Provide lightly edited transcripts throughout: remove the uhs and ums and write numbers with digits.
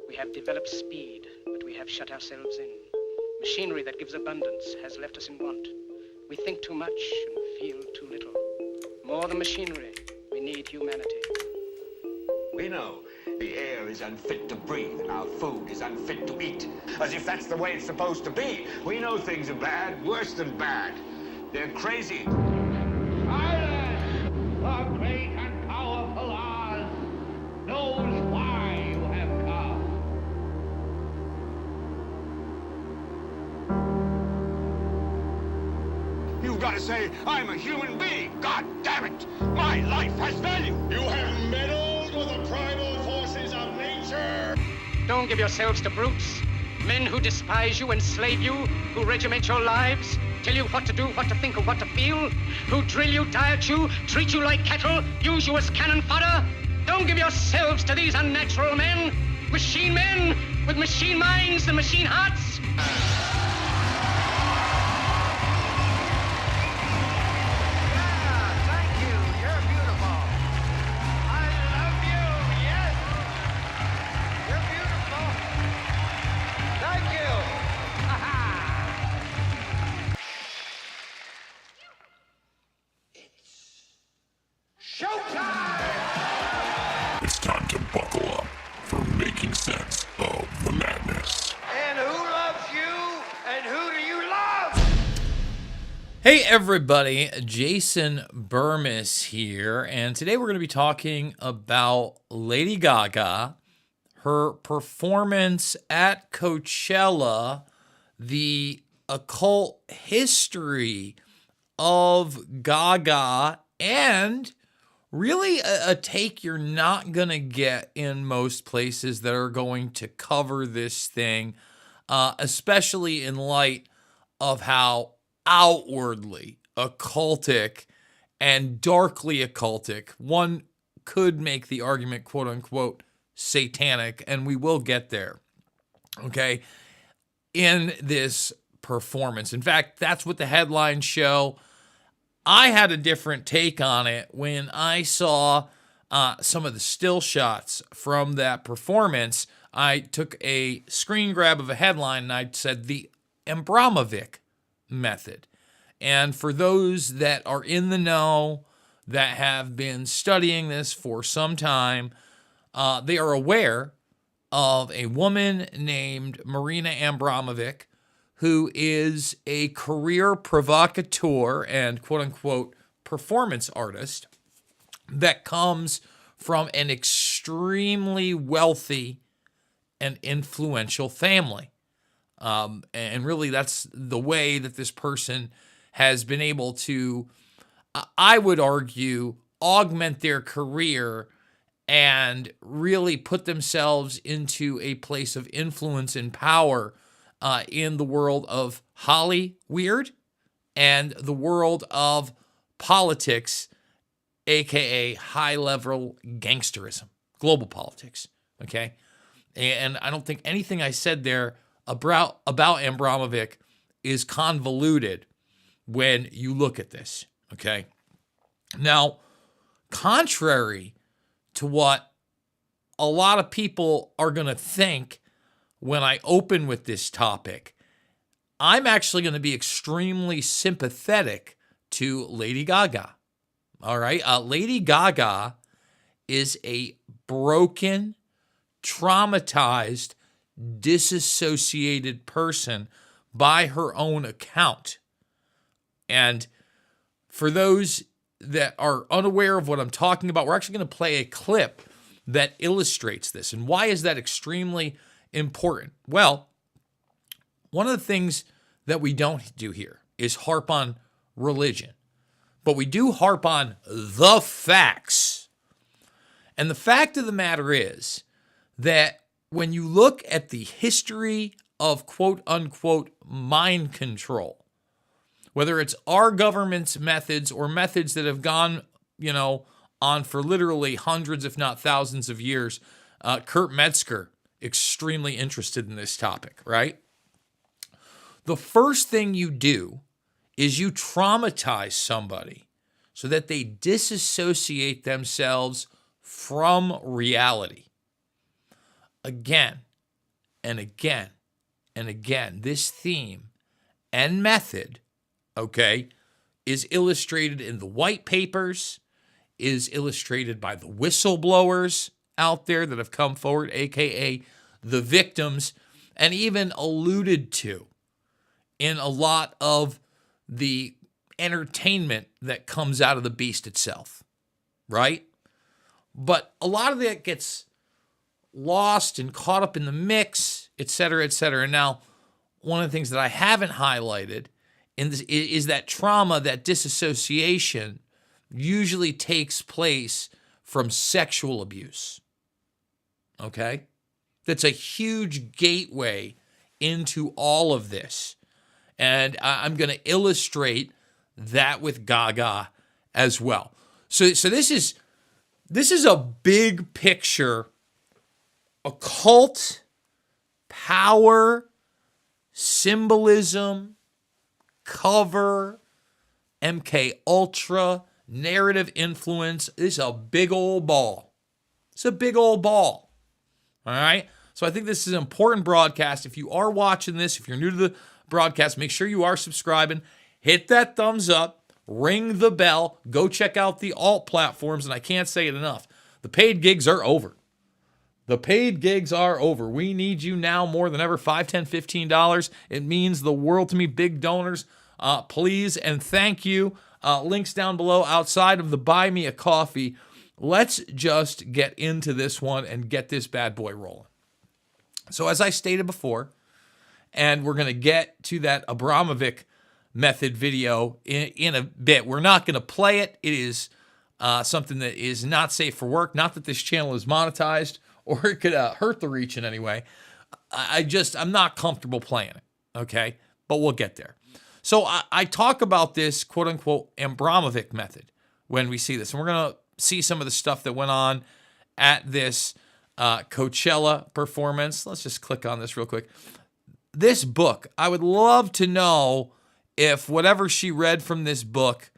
We have developed speed, but we have shut ourselves in. Machinery that gives abundance has left us in want. We think too much and feel too little. More than machinery, we need humanity. We know the air is unfit to breathe and our food is unfit to eat. As if that's the way it's supposed to be. We know things are bad, worse than bad. They're crazy. Silence! The great and powerful Oz knows why you have come. You've got to say, I'm a human being. God damn it. My life has value. You have meddled with the primal forces of nature. Don't give yourselves to brutes. Men who despise you, enslave you, who regiment your lives, tell you what to do, what to think, or what to feel, who drill you, diet you, treat you like cattle, use you as cannon fodder. Don't give yourselves to these unnatural men with machine minds and machine hearts. It's time to buckle up for making sense of the madness. And who loves you? And who do you love? Hey everybody, Jason Bermas here, and today we're going to be talking about Lady Gaga, her performance at Coachella, the occult history of Gaga, and really a take you're not going to get in most places that are going to cover this thing, especially in light of how outwardly occultic and darkly occultic, one could make the argument, quote unquote, satanic, and we will get there, okay, in this performance. In fact, that's what the headlines show. I had a different take on it when I saw some of the still shots from that performance. I took a screen grab of a headline and I said the Abramovic method. And for those that are in the know, that have been studying this for some time, they are aware of a woman named Marina Abramovic, who is a career provocateur and quote-unquote performance artist that comes from an extremely wealthy and influential family. And really that's the way that this person has been able to, I would argue, augment their career and really put themselves into a place of influence and power in the world of Hollyweird and the world of politics, aka high-level gangsterism, global politics, okay? And I don't think anything I said there about Abramovic is convoluted when you look at this, okay? Now, contrary to what a lot of people are going to think when I open with this topic, I'm actually going to be extremely sympathetic to Lady Gaga. All right? Lady Gaga is a broken, traumatized, disassociated person by her own account. And for those that are unaware of what I'm talking about, we're actually going to play a clip that illustrates this. And why is that extremely important? Well, one of the things that we don't do here is harp on religion, but we do harp on the facts. And the fact of the matter is that when you look at the history of quote unquote mind control, whether it's our government's methods or methods that have gone, on for literally hundreds, if not thousands of years, Kurt Metzger, extremely interested in this topic, right? The first thing you do is you traumatize somebody so that they disassociate themselves from reality. Again, and again and again, this theme and method, okay, is illustrated in the white papers, is illustrated by the whistleblowers out there that have come forward, aka the victims, and even alluded to in a lot of the entertainment that comes out of the beast itself, right? But a lot of that gets lost and caught up in the mix, et cetera, et cetera. Now, one of the things that I haven't highlighted in this is that trauma, that disassociation, usually takes place from sexual abuse. Okay? That's a huge gateway into all of this. And I'm going to illustrate that with Gaga as well. So this is a big picture occult power, symbolism, cover, MK Ultra, narrative influence. This is a big old ball. It's a big old ball. All right? So I think this is an important broadcast. If you are watching this, if you're new to the broadcast, make sure you are subscribing. Hit that thumbs up. Ring the bell. Go check out the alt platforms. And I can't say it enough. The paid gigs are over. The paid gigs are over. We need you now more than ever. $5, $10, $15. It means the world to me. Big donors, please and thank you. Links down below outside of the Buy Me a Coffee. Let's just get into this one and get this bad boy rolling. So as I stated before, and we're going to get to that Abramovic method video in a bit. We're not going to play it. It is something that is not safe for work. Not that this channel is monetized or it could hurt the reach in any way. I'm not comfortable playing it, okay? But we'll get there. So I talk about this quote-unquote Abramovic method when we see this. And we're going to see some of the stuff that went on at this Coachella performance. Let's just click on this real quick. This book, I would love to know if whatever she read from this book,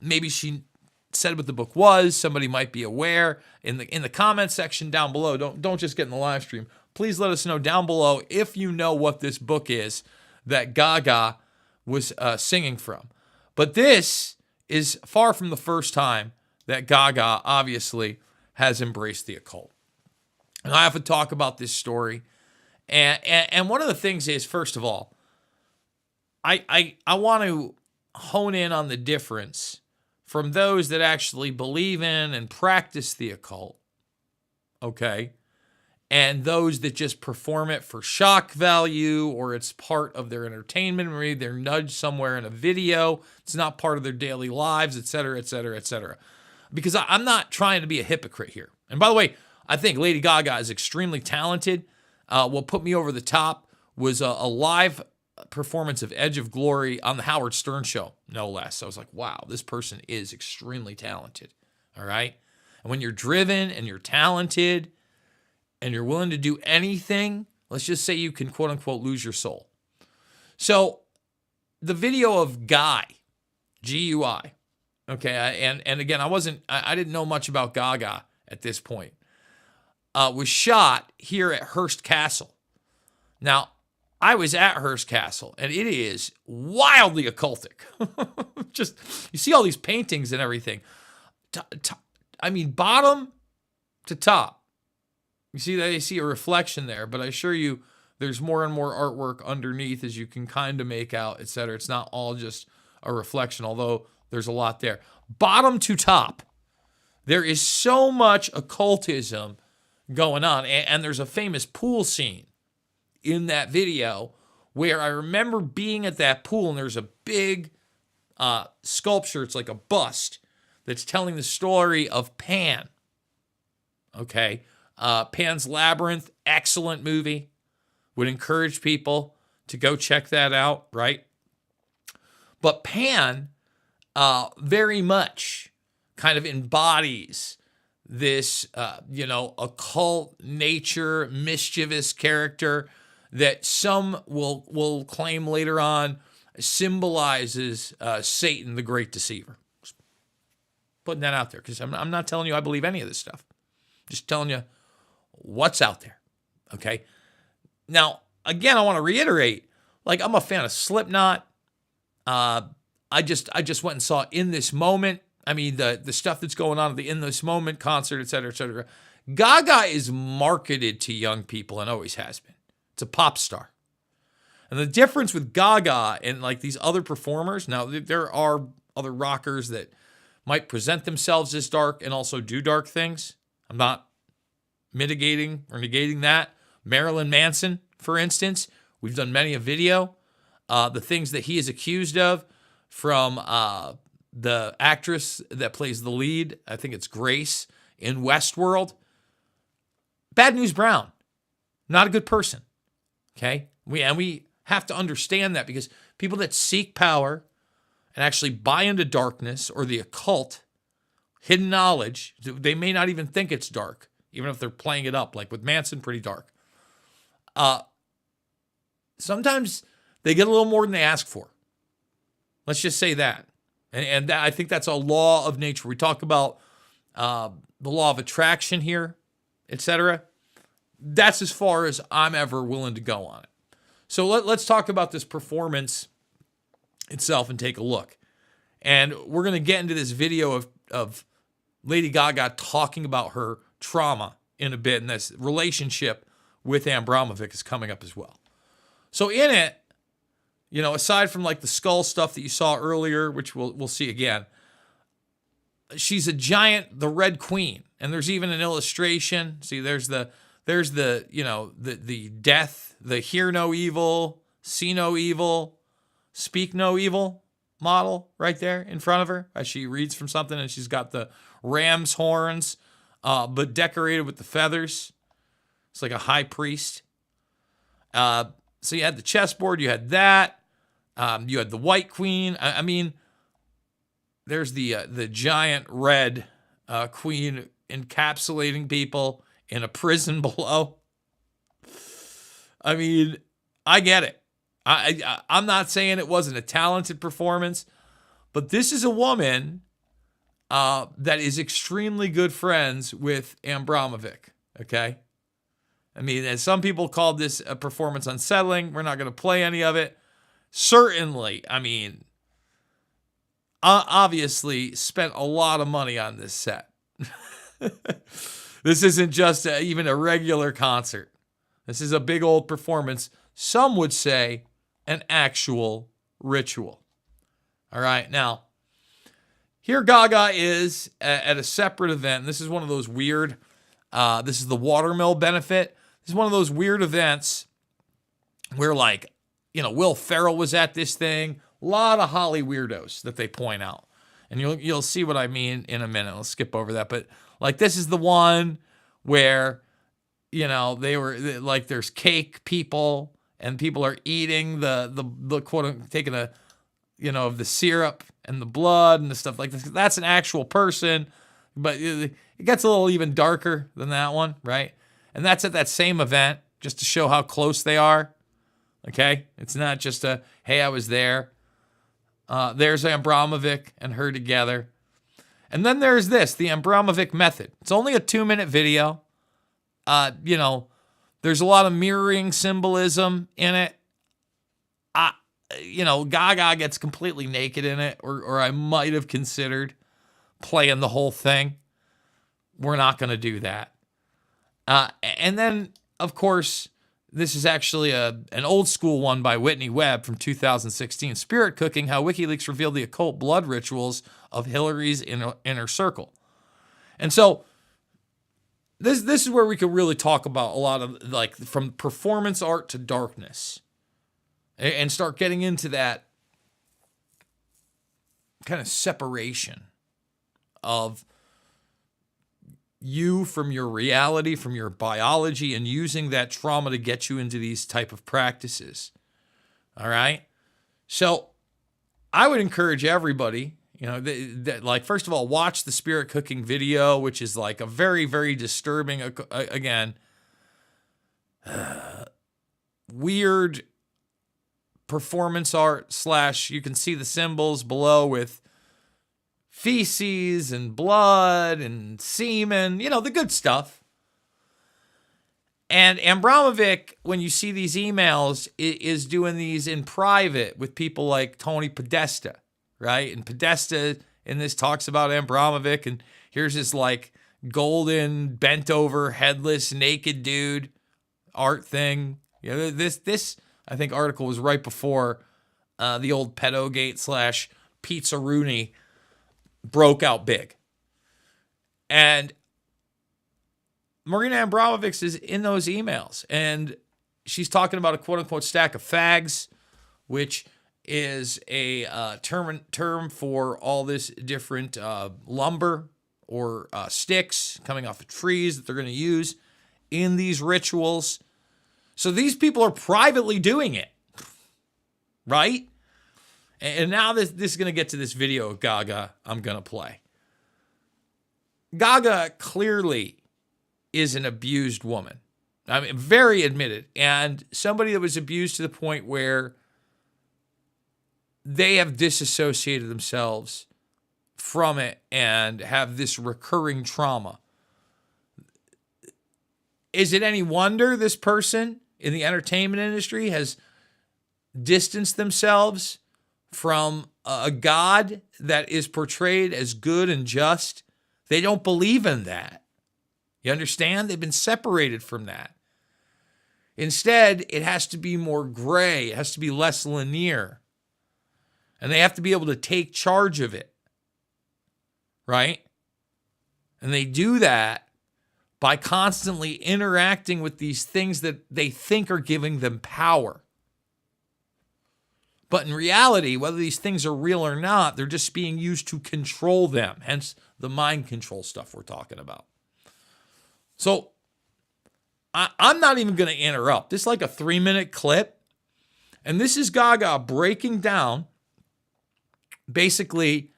maybe she said what the book was. Somebody might be aware in the comment section down below. Don't just get in the live stream. Please let us know down below if you know what this book is that Gaga was singing from. But this is far from the first time that Gaga obviously has embraced the occult. And I have to talk about this story. And one of the things is, first of all, I want to hone in on the difference from those that actually believe in and practice the occult, okay, and those that just perform it for shock value or it's part of their entertainment, maybe they're nudged somewhere in a video, it's not part of their daily lives, et cetera, et cetera, et cetera. Because I'm not trying to be a hypocrite here. And by the way, I think Lady Gaga is extremely talented. What put me over the top was a live performance of Edge of Glory on the Howard Stern show, no less. I was like, wow, this person is extremely talented, all right? And when you're driven and you're talented and you're willing to do anything, let's just say you can, quote-unquote, lose your soul. So the video of Guy, G-U-I, okay, and again, I didn't know much about Gaga at this point, was shot here at Hearst Castle. Now, I was at Hearst Castle, and it is wildly occultic. Just, you see all these paintings and everything. I mean, bottom to top. You see a reflection there, but I assure you there's more and more artwork underneath as you can kind of make out, et cetera. It's not all just a reflection, although there's a lot there. Bottom to top, there is so much occultism going on, and there's a famous pool scene in that video where I remember being at that pool and there's a big sculpture. It's like a bust that's telling the story of Pan. Okay. Pan's Labyrinth, excellent movie. Would encourage people to go check that out, right? But Pan very much kind of embodies this, occult nature, mischievous character that some will claim later on symbolizes Satan, the great deceiver. Just putting that out there because I'm not telling you I believe any of this stuff. Just telling you what's out there, okay? Now, again, I want to reiterate, like, I'm a fan of Slipknot. I just went and saw In This Moment. I mean, the stuff that's going on at the In This Moment concert, et cetera, et cetera. Gaga is marketed to young people and always has been. It's a pop star. And the difference with Gaga and like these other performers, now there are other rockers that might present themselves as dark and also do dark things. I'm not mitigating or negating that. Marilyn Manson, for instance, we've done many a video. The things that he is accused of from the actress that plays the lead, I think it's Grace, in Westworld. Bad News Brown, not a good person, okay? We have to understand that because people that seek power and actually buy into darkness or the occult, hidden knowledge, they may not even think it's dark, even if they're playing it up, like with Manson, pretty dark. Sometimes they get a little more than they ask for. Let's just say that. And I think that's a law of nature. We talk about the law of attraction here, etc. That's as far as I'm ever willing to go on it. So let's talk about this performance itself and take a look. And we're going to get into this video of Lady Gaga talking about her trauma in a bit, and this relationship with Abramovic is coming up as well. So in it, you know, aside from like the skull stuff that you saw earlier, which we'll see again, she's a giant, the Red Queen, and there's even an illustration. See, there's the you know the death, the hear no evil, see no evil, speak no evil model right there in front of her as she reads from something, and she's got the ram's horns, but decorated with the feathers. It's like a high priest. So you had the chessboard, you had that, you had the White Queen. I mean, there's the giant red queen encapsulating people in a prison below. I mean, I get it. I'm not saying it wasn't a talented performance, but this is a woman that is extremely good friends with Abramovic, okay? I mean, as some people called this a performance unsettling, we're not going to play any of it. Certainly, I mean, obviously spent a lot of money on this set. This isn't just even a regular concert. This is a big old performance. Some would say an actual ritual. All right, now, here Gaga is at a separate event. This is one of those weird, this is the watermill benefit. This is one of those weird events where, like, you know, Will Ferrell was at this thing. A lot of Holly weirdos that they point out. And you'll see what I mean in a minute. I'll skip over that. But, like, this is the one where, you know, they were, like, there's cake people, and people are eating the quote, taking a, you know, of the syrup and the blood and the stuff like this. That's an actual person. But it gets a little even darker than that one, right? And that's at that same event, just to show how close they are. Okay? It's not just a, hey, I was there. There's Abramovic and her together. And then there's this, the Abramovic method. It's only a 2-minute video. You know, there's a lot of mirroring symbolism in it. You know, Gaga gets completely naked in it, or I might have considered playing the whole thing. We're not going to do that. And then, of course, this is actually an old school one by Whitney Webb from 2016. Spirit Cooking, How WikiLeaks Revealed the Occult Blood Rituals of Hillary's Inner Circle. And so this is where we could really talk about a lot of, like, from performance art to darkness, and start getting into that kind of separation of you from your reality, from your biology, and using that trauma to get you into these type of practices. All right? So I would encourage everybody, you know, that like, first of all, watch the Spirit Cooking video, which is like a very, very disturbing, again, weird performance art / you can see the symbols below with feces and blood and semen, you know, the good stuff. And Abramovic, when you see these emails, is doing these in private with people like Tony Podesta, right? And Podesta in this talks about Abramovic, and here's this like golden, bent over, headless, naked dude art thing. You know, this I think article was right before the old pedogate / Pizza Rooney broke out big. And Marina Abramovic is in those emails, and she's talking about a quote-unquote stack of fags, which is a term for all this different lumber or sticks coming off of trees that they're going to use in these rituals. So these people are privately doing it, right? And now this is going to get to this video of Gaga I'm going to play. Gaga clearly is an abused woman. I mean, very admitted. And somebody that was abused to the point where they have disassociated themselves from it and have this recurring trauma. Is it any wonder this person in the entertainment industry has distanced themselves from a God that is portrayed as good and just? They don't believe in that. You understand? They've been separated from that. Instead, it has to be more gray. It has to be less linear. And they have to be able to take charge of it. Right? And they do that by constantly interacting with these things that they think are giving them power. But in reality, whether these things are real or not, they're just being used to control them. Hence the mind control stuff we're talking about. So I'm not even going to interrupt. This is like a 3-minute clip. And this is Gaga breaking down basically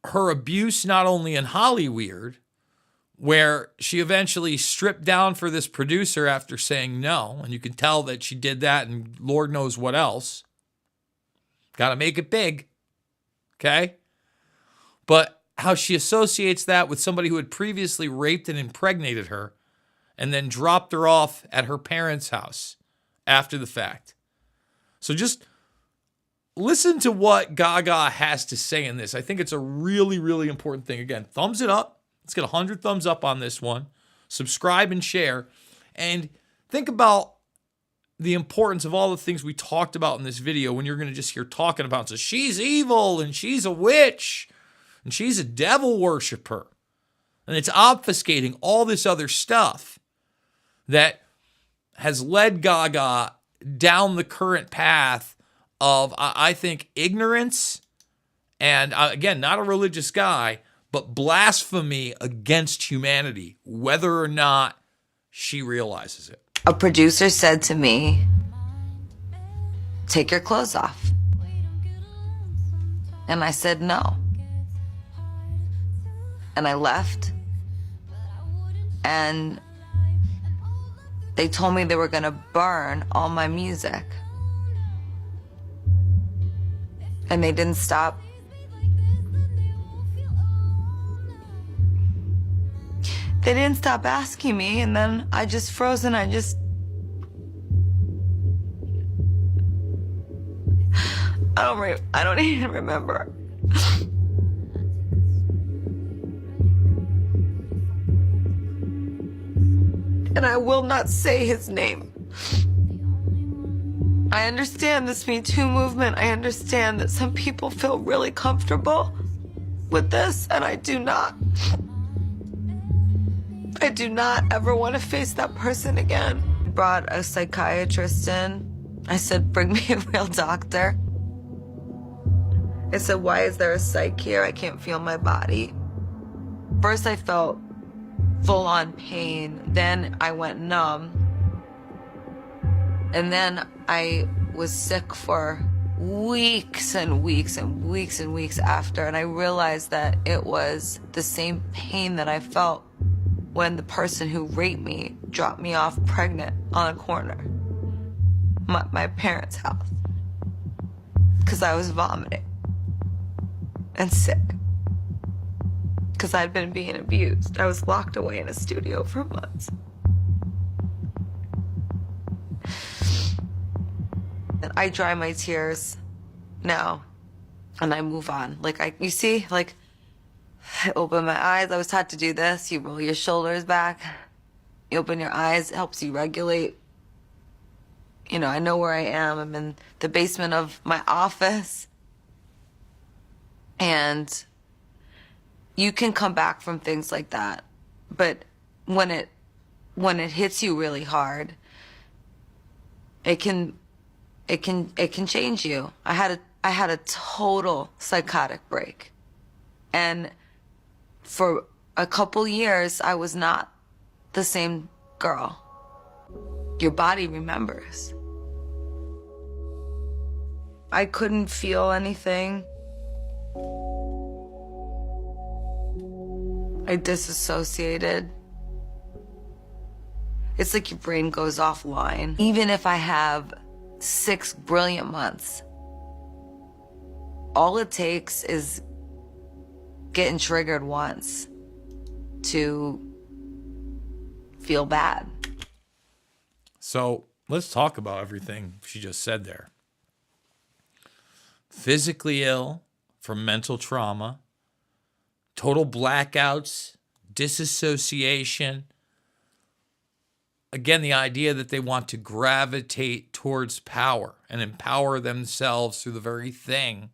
her abuse, not only in Hollyweird, where she eventually stripped down for this producer after saying no. And you can tell that she did that and Lord knows what else. Got to make it big. Okay? But how she associates that with somebody who had previously raped and impregnated her and then dropped her off at her parents' house after the fact. So just listen to what Gaga has to say in this. I think it's a really, really important thing. Again, thumbs it up. Let's get 100 thumbs up on this one. Subscribe and share. And think about the importance of all the things we talked about in this video when you're going to just hear talking about, so she's evil and she's a witch and she's a devil worshiper. And it's obfuscating all this other stuff that has led Gaga down the current path of, I think, ignorance and, again, not a religious guy, but blasphemy against humanity, whether or not she realizes it. A producer said to me, "Take your clothes off." And I said no. And I left. And they told me they were gonna burn all my music. And they didn't stop. They didn't stop asking me, and then I just froze and I don't even remember. And I will not say his name. I understand this Me Too movement. I understand that some people feel really comfortable with this, and I do not. I do not ever want to face that person again. I brought a psychiatrist in. I said, "Bring me a real doctor." I said, "Why is there a psych here? I can't feel my body." First I felt full-on pain. Then I went numb. And then I was sick for weeks and weeks and weeks and weeks after. And I realized that it was the same pain that I felt when the person who raped me dropped me off pregnant on a corner. My parents' house. Because I was vomiting and sick. Because I'd been being abused. I was locked away in a studio for months. I dry my tears now and I move on. Like you see, like I open my eyes. I was taught to do this. You roll your shoulders back. You open your eyes. It helps you regulate. You know, I know where I am. I'm in the basement of my office. And you can come back from things like that. But when it hits you really hard, it can change you. I had a total psychotic break. And for a couple years, I was not the same girl. Your body remembers. I couldn't feel anything. I disassociated. It's like your brain goes offline. Even if I have 6 brilliant months, all it takes is getting triggered once to feel bad. So let's talk about everything she just said there. Physically ill from mental trauma, total blackouts, disassociation. Again, the idea that they want to gravitate towards power and empower themselves through the very thing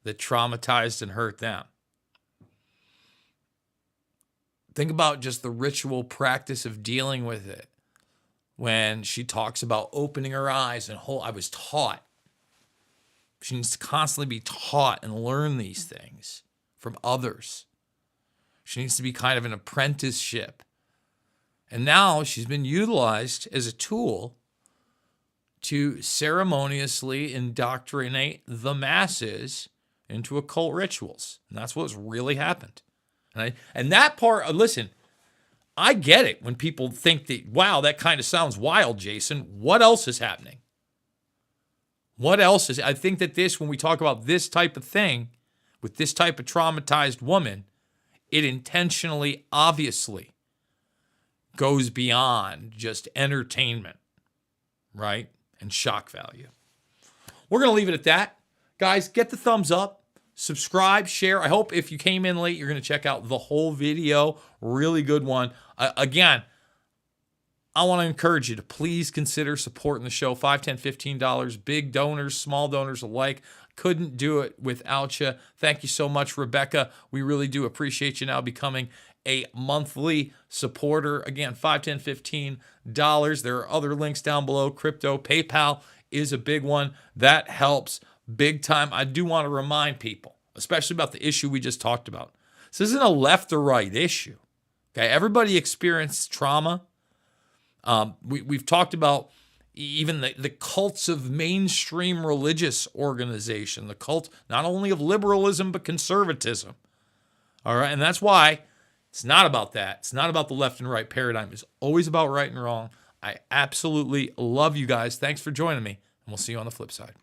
that traumatized and hurt them. Think about just the ritual practice of dealing with it. When she talks about opening her eyes and I was taught. She needs to constantly be taught and learn these things from others. She needs to be kind of an apprenticeship. And now she's been utilized as a tool to ceremoniously indoctrinate the masses into occult rituals. And that's what's really happened. And that part, listen, I get it when people think that, wow, that kind of sounds wild, Jason. What else is happening? What else is, I think that when we talk about this type of thing, with this type of traumatized woman, it intentionally, obviously, goes beyond just entertainment, right? And shock value. We're going to leave it at that. Guys, get the thumbs up, subscribe, share. I hope if you came in late, you're going to check out the whole video. Really good one. Again, I want to encourage you to please consider supporting the show. $5, $10, $15. Big donors, small donors alike. Couldn't do it without you. Thank you so much, Rebecca. We really do appreciate you now becoming a monthly supporter. Again, $5, $10, $15. There are other links down below. Crypto, PayPal is a big one. That helps big time. I do want to remind people, especially about the issue we just talked about. This isn't a left or right issue. Okay, everybody experienced trauma. We've talked about even the cults of mainstream religious organization, the cult not only of liberalism but conservatism. All right, and that's why it's not about that. It's not about the left and right paradigm. It's always about right and wrong. I absolutely love you guys. Thanks for joining me, and we'll see you on the flip side.